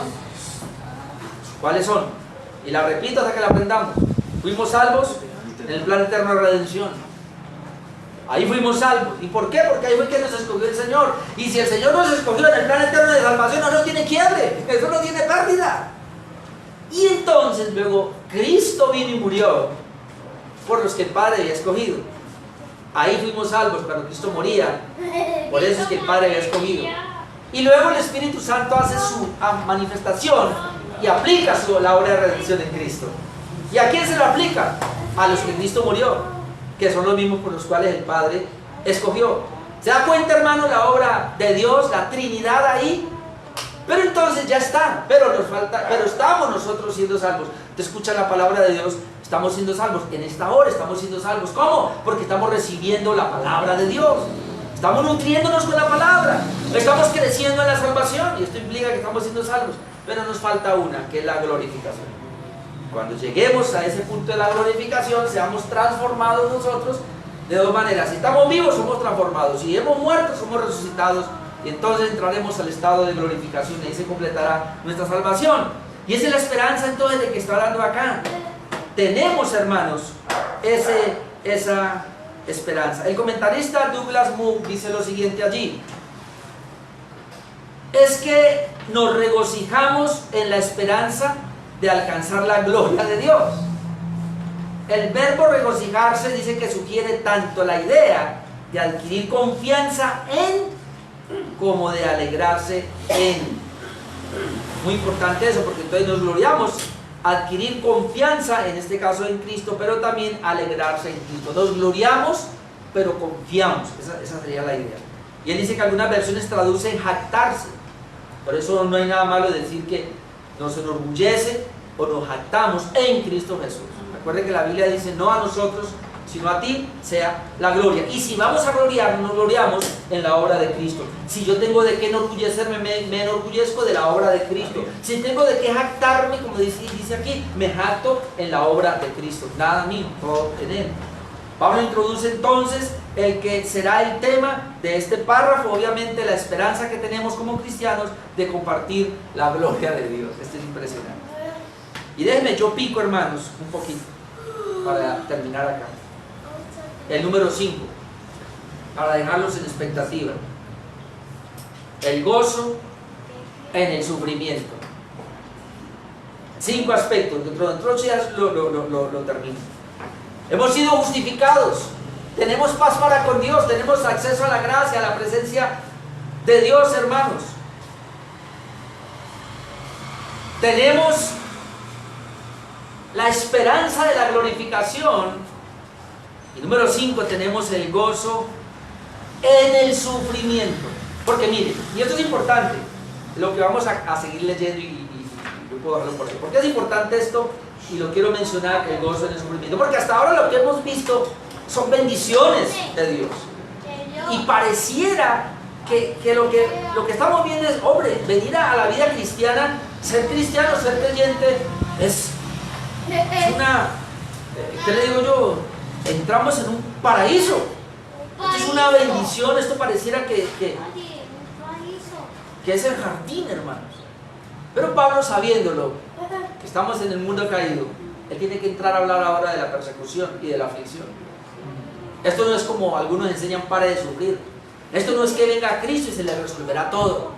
¿Cuáles son? Y la repito hasta que la aprendamos. Fuimos salvos en el plan eterno de redención. Ahí fuimos salvos. ¿Y por qué? Porque ahí fue que nos escogió el Señor. Y si el Señor nos escogió en el plan eterno de salvación, no tiene quiebre, eso no tiene pérdida. Y entonces luego Cristo vino y murió por los que el Padre había escogido. Ahí fuimos salvos cuando Cristo moría. Por eso es que el Padre había escogido. Y luego el Espíritu Santo hace su manifestación y aplica la obra de redención en Cristo. ¿Y a quién se lo aplica? A los que Cristo murió, que son los mismos por los cuales el Padre escogió. ¿Se da cuenta, hermano, la obra de Dios, la Trinidad ahí? Pero entonces ya está, pero nos falta, pero estamos nosotros siendo salvos. Te escucha la palabra de Dios, estamos siendo salvos. En esta hora estamos siendo salvos. ¿Cómo? Porque estamos recibiendo la palabra de Dios. Estamos nutriéndonos con la palabra. Estamos creciendo en la salvación, y esto implica que estamos siendo salvos. Pero nos falta una, que es la glorificación. Cuando lleguemos a ese punto de la glorificación, seamos transformados nosotros de dos maneras. Si estamos vivos, somos transformados. Si hemos muerto, somos resucitados. Y entonces entraremos al estado de glorificación, y ahí se completará nuestra salvación. Y esa es la esperanza entonces de que está hablando acá. Tenemos, hermanos, esa esperanza. El comentarista Douglas Moo dice lo siguiente allí: es que nos regocijamos en la esperanza de alcanzar la gloria de Dios. El verbo regocijarse dice que sugiere tanto la idea de adquirir confianza en como de alegrarse en. Muy importante eso, porque entonces nos gloriamos, adquirir confianza, en este caso en Cristo, pero también alegrarse en Cristo. Nos gloriamos, pero confiamos. Esa sería la idea. Y él dice que algunas versiones traducen jactarse. Por eso no hay nada malo decir que nos enorgullece o nos jactamos en Cristo Jesús. Recuerden que la Biblia dice: no a nosotros, sino a ti sea la gloria. Y si vamos a gloriarnos, nos gloriamos en la obra de Cristo. Si yo tengo de qué enorgullecerme, me enorgullezco de la obra de Cristo. Si tengo de qué jactarme, como dice aquí, me jacto en la obra de Cristo. Nada mío, todo en Él. Pablo introduce entonces el que será el tema de este párrafo, obviamente la esperanza que tenemos como cristianos de compartir la gloria de Dios. Esto es impresionante. Y déjenme, yo pico, hermanos, un poquito para terminar acá. El número 5, para dejarlos en expectativa: el gozo en el sufrimiento. 5 aspectos, dentro de 8 días lo termino. Hemos sido justificados, tenemos paz para con Dios, tenemos acceso a la gracia, a la presencia de Dios, hermanos. Tenemos la esperanza de la glorificación. Y número 5, tenemos el gozo en el sufrimiento. Porque miren, y esto es importante, lo que vamos a seguir leyendo, y yo puedo hablarlo por ahí. ¿Por qué es importante esto? Y lo quiero mencionar, el gozo en el sufrimiento. Porque hasta ahora lo que hemos visto son bendiciones de Dios. Y pareciera que lo que estamos viendo es, hombre, venir a la vida cristiana, ser cristiano, ser creyente, es una, ¿qué le digo yo? Entramos en un paraíso. Esto es una bendición. Esto pareciera que es el jardín, hermanos. Pero Pablo, sabiéndolo, que estamos en el mundo caído, él tiene que entrar a hablar ahora de la persecución y de la aflicción. Esto no es como algunos enseñan: pare de sufrir. Esto no es que venga Cristo y se le resolverá todo.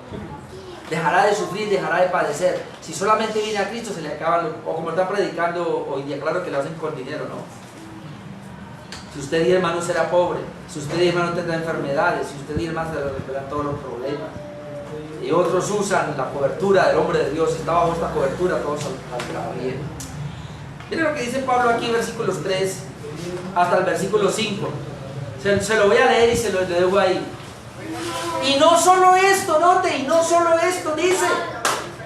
Dejará de sufrir, dejará de padecer. Si solamente viene a Cristo, se le acaban, o como están predicando hoy día, claro que lo hacen con dinero, ¿no? Si usted y hermano será pobre, si usted y hermano tendrá enfermedades, si usted y hermano se le resolverán todos los problemas. y otros usan la cobertura del hombre de Dios. Está bajo esta cobertura, todo saldrá bien. Miren lo que dice Pablo aquí, versículos 3 hasta el versículo 5. Se lo voy a leer y se lo dejo ahí. Y no solo esto, note, y no solo esto dice,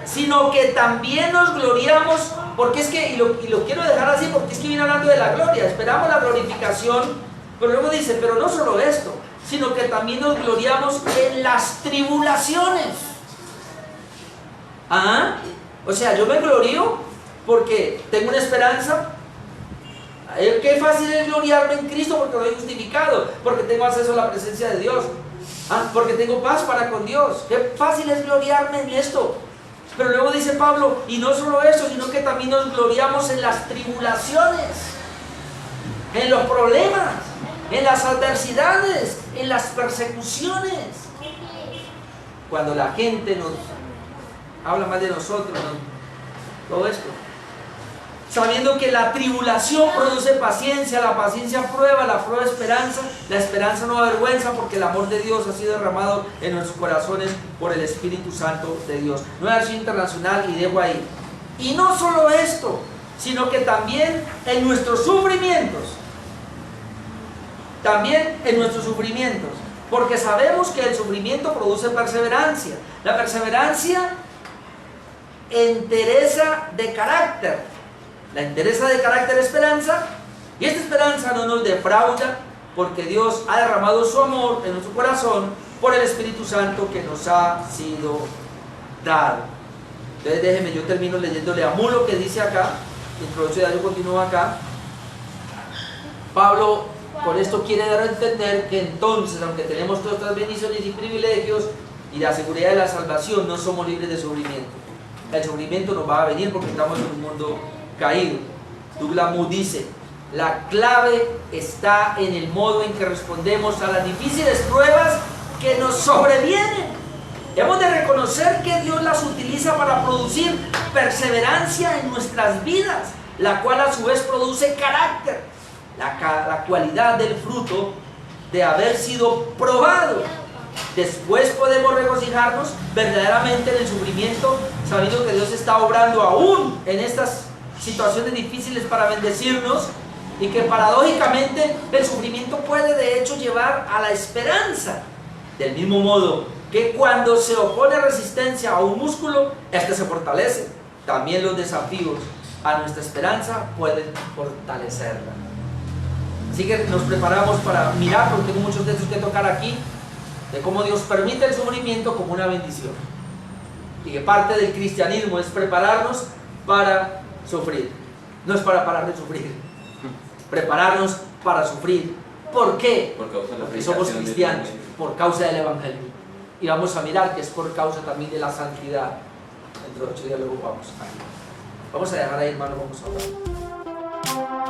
sino que también nos gloriamos, porque es que, y lo quiero dejar así, porque es que viene hablando de la gloria, esperamos la glorificación, pero luego dice, pero no solo esto, sino que también nos gloriamos en las tribulaciones. ¿Ah? O sea, yo me glorío porque tengo una esperanza. Qué fácil es gloriarme en Cristo porque lo he justificado, porque tengo acceso a la presencia de Dios, porque tengo paz para con Dios. Qué fácil es gloriarme en esto. Pero luego dice Pablo, y no solo eso, sino que también nos gloriamos en las tribulaciones, en los problemas, en las adversidades, en las persecuciones. Cuando la gente nos habla mal de nosotros, todo esto. Sabiendo que la tribulación produce paciencia, la paciencia prueba, la prueba esperanza, la esperanza no avergüenza, porque el amor de Dios ha sido derramado en nuestros corazones por el Espíritu Santo de Dios. Nueva Versión Internacional, y dejo ahí. Y no solo esto, sino que también en nuestros sufrimientos, porque sabemos que el sufrimiento produce perseverancia. La perseverancia entereza de carácter. La entereza de carácter esperanza, y esta esperanza no nos defrauda, porque Dios ha derramado su amor en nuestro corazón por el Espíritu Santo que nos ha sido dado. Entonces déjenme, yo termino leyéndole a Mulo que dice acá, introducción, yo continúo acá. Pablo con esto quiere dar a entender que entonces, aunque tenemos todas estas bendiciones y privilegios y la seguridad de la salvación, no somos libres de sufrimiento. El sufrimiento nos va a venir porque estamos en un mundo caído. Douglas Moo dice, la clave está en el modo en que respondemos a las difíciles pruebas que nos sobrevienen. Hemos de reconocer que Dios las utiliza para producir perseverancia en nuestras vidas, la cual a su vez produce carácter, la cualidad del fruto de haber sido probado. Después podemos regocijarnos verdaderamente en el sufrimiento, sabiendo que Dios está obrando aún en estas situaciones difíciles para bendecirnos, y que paradójicamente el sufrimiento puede de hecho llevar a la esperanza. Del mismo modo que cuando se opone resistencia a un músculo, este se fortalece. También los desafíos a nuestra esperanza pueden fortalecerla. Así que nos preparamos para mirar, porque tengo muchos textos que tocar aquí, de cómo Dios permite el sufrimiento como una bendición, y que parte del cristianismo es prepararnos para sufrir. No es para parar de sufrir, prepararnos para sufrir. ¿Por qué? Porque somos cristianos, por causa del Evangelio. Y vamos a mirar que es por causa también de la santidad. Dentro de 8 días luego vamos a dejar ahí, hermano, vamos a hablar.